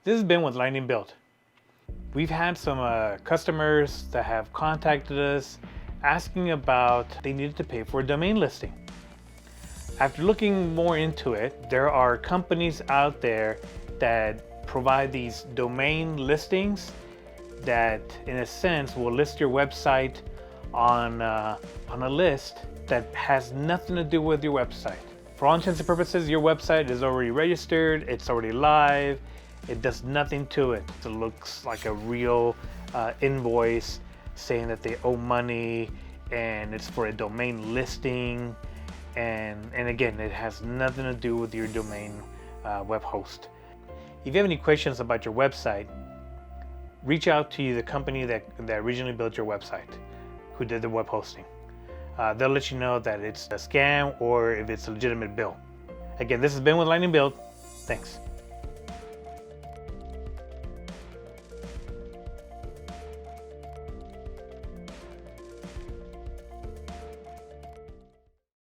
This has been with Lightning Bilt. We've had some customers that have contacted us asking about they needed to pay for a domain listing. After looking more into it, there are companies out there that provide these domain listings that, in a sense, will list your website on a list that has nothing to do with your website. For all intents and purposes, your website is already registered, it's already live, it does nothing to it. It looks like a real invoice saying that they owe money and it's for a domain listing. And again, it has nothing to do with your domain web host. If you have any questions about your website, reach out to the company that originally built your website, who did the web hosting. They'll let you know that it's a scam or if it's a legitimate bill. Again, this has been with Lightning Bilt. Thanks.